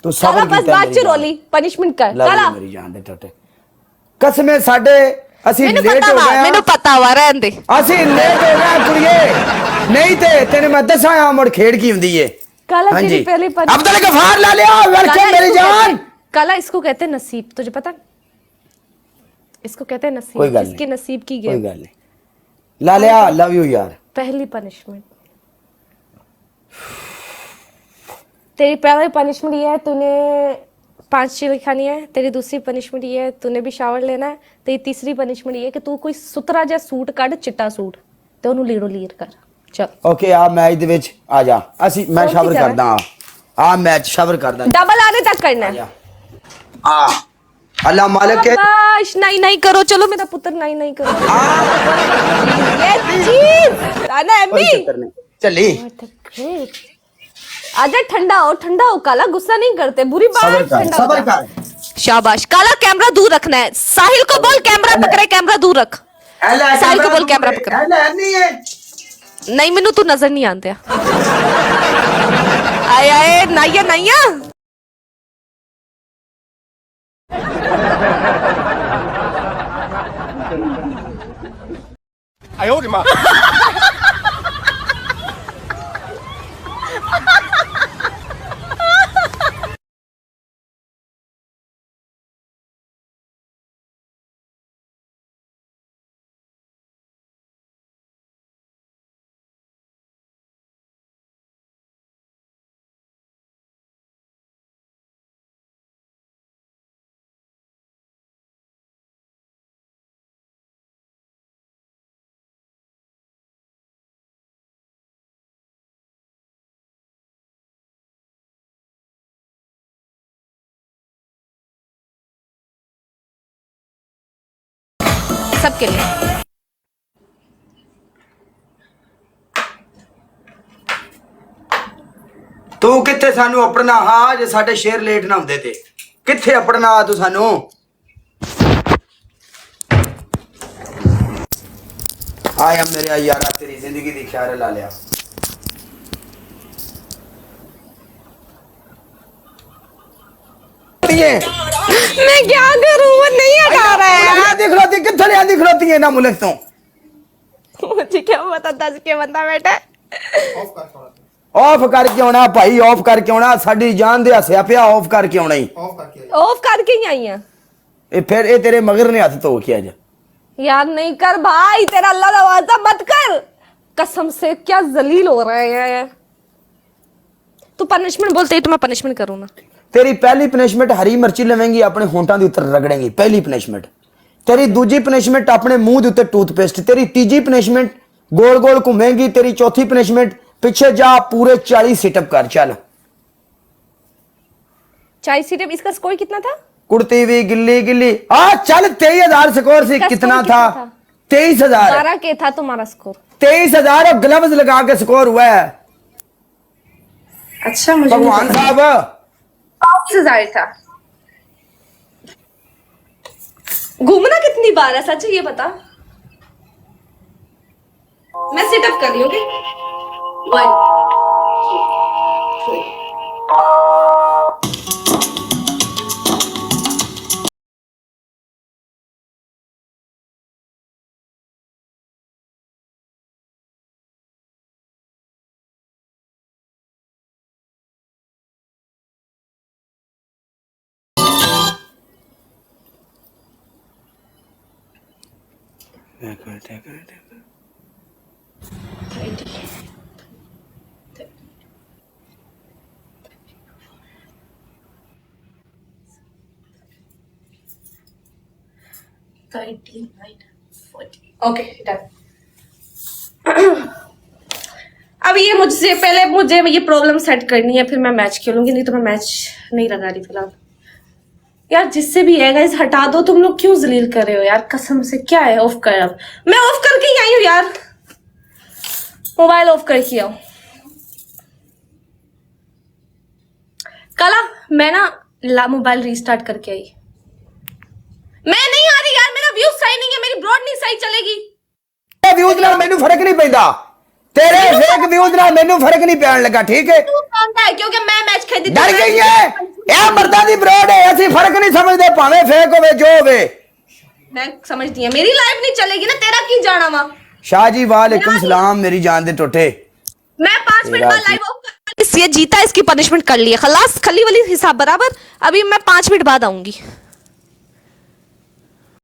ਤੂੰ ਸਬਰ बस बात च रोली पनिशमेंट कर काला ਮੇਰੀ ਜਾਨ ਦੇ ਟੋਟੇ ਕਸਮੇ ਸਾਡੇ ਅਸੀਂ ਮੈਨੂੰ ਲੇਟ ਪਤਾ ਹੋ ਵਾ ਗਏ ਮੈਨੂੰ ਪਤਾ ਵਾ ਰਹਿਣ ਦੇ ਅਸੀਂ ਲੇਟ ਹੋ ਗਏ ਕੁੜੀਏ ਨਹੀਂ ਤੇ ਤੈਨੂੰ ਮੈਂ ਦੱਸਾਂ ਆ ਮੁੜ ਖੇਡ ਕੀ ਹੁੰਦੀ ਏ काला तेरी पहले अब्दुल गफार ला लिया वेलकम मेरी जान काला इसको कहते हैं नसीब तुझे पता इसको कहते हैं नसीब इसके नसीब की कोई गल नहीं ला लिया लव यू यार पहली पनिशमेंट तेरी पहली पनिशमेंट ये है तूने 5 चीज़ खानी है तेरी दूसरी पनिशमेंट ये है तूने भी शावर लेना है तेरी तीसरी पनिशमेंट ये है कि तू कोई सुतरा जा सूट कढ़ चिट्टा सूट ते ओनू लीड़ो लीर कर चल ओके आ मैच दे विच आ जा ਅਸੀਂ ਮੈਂ ਸ਼ਾਵਰ ਕਰਦਾ ਆ ਮੈਚ ਸ਼ਾਵਰ ਕਰਦਾ डबल आने तक करना है आ अल्लाह मालिक के बस नहीं नहीं करो चलो मेरा पुत्र नहीं नहीं करो ये चीज आना एमी चली आजा ठंडा हो काला गुस्सा नहीं करते बुरी बात सबर कर शाबाश काला कैमरा दूर रखना है साहिल को बोल कैमरा पकड़े कैमरा दूर रख साहिल को बोल कैमरा पकड़ नहीं मैनू तू नजर नहीं आंदे आए आए नाइया नाइया आयो रे मां सबके लिए तू किथे सानू अपना हाँ जे साडे शेर लेट ना हुंदे ते किथे अपना तू सानू आया मेरे यारा तेरी जिंदगी दी ख्याल ला लिया मैं क्या करूं वो नहीं हटा रहा है देख लो किथे ले आंदी खलोती है ना मुल्क तो मुझे क्या पता दस के बंदा बैठा ऑफ करके आना भाई ऑफ करके आना साडी जान दे हसया पिया ऑफ करके आना ही ऑफ करके ही आई है ए फिर ए तेरे मगर ने हाथ धो के आज यार नहीं कर भाई तेरा अल्लाह का वास्ता मत कर कसम से क्या जलील हो रहा है यार तू पनिशमेंट बोलते ही तो मैं पनिशमेंट करूँ ना तेरी पहली पनिशमेंट हरी मिर्ची लवेंगी अपने होंठां दे उत्ते रगड़ेंगी पहली पनिशमेंट तेरी दूजी पनिशमेंट अपने मुंह दे उत्ते टूथपेस्ट तेरी तीजी पनिशमेंट गोल गोल घूमेंगी तेरी चौथी पनिशमेंट पीछे जा पूरे 40 सिटअप कर चल 40 सिटअप इसका स्कोर कितना था कुर्ती भी गिल्ली गिल्ली आ चल 23,000 स्कोर से कितना था 23,000 12 के था तुम्हारा स्कोर 23,000 और ग्लव्स लगा के स्कोर हुआ है अच्छा मुझे भगवान साहब 5,000 था घूमना कितनी बार है सच ये बता मैं सिटअप कर रही हूँ 1 2 3 ओके डन अब ये मुझसे पहले मुझे ये प्रॉब्लम सेट करनी है फिर मैं मैच खेलूंगी नहीं तो मैं मैच नहीं लगा रही फिलहाल यार जिससे भी है गाइस हटा दो तुम लोग क्यों जलील कर रहे हो यार कसम से क्या है ऑफ कर अब मैं ऑफ करके ही आई हूँ यार मोबाइल ऑफ करके आओ कला मैं ना मोबाइल रीस्टार्ट करके आई मैं नहीं आ रही यार मेरा व्यू सही नहीं है मेरी ब्रॉड नहीं सही चलेगी व्यूज नाल मैनू फर्क नहीं पैंदा तेरे फेक व्यूज ना मेनू फर्क नहीं पैन लगा, ठीक है? तू कहता है क्योंकि मैं मैच खेलती डर गई है यह मर्दा दी ब्रॉड है, असि फर्क नहीं समझते भावे फेक होवे जो होवे। मैं समझती है मेरी लाइफ नहीं चलेगी ना, तेरा की जाना वा। शाह जी वालेकुम सलाम, मेरी जान दे टोटे। मैं 5 मिनट बाद लाइव ऑफ, ये जीता, इसकी पनिशमेंट कर ली है, खलास, खली वाली हिसाब बराबर। अभी मैं 5 मिनट बाद आऊंगी।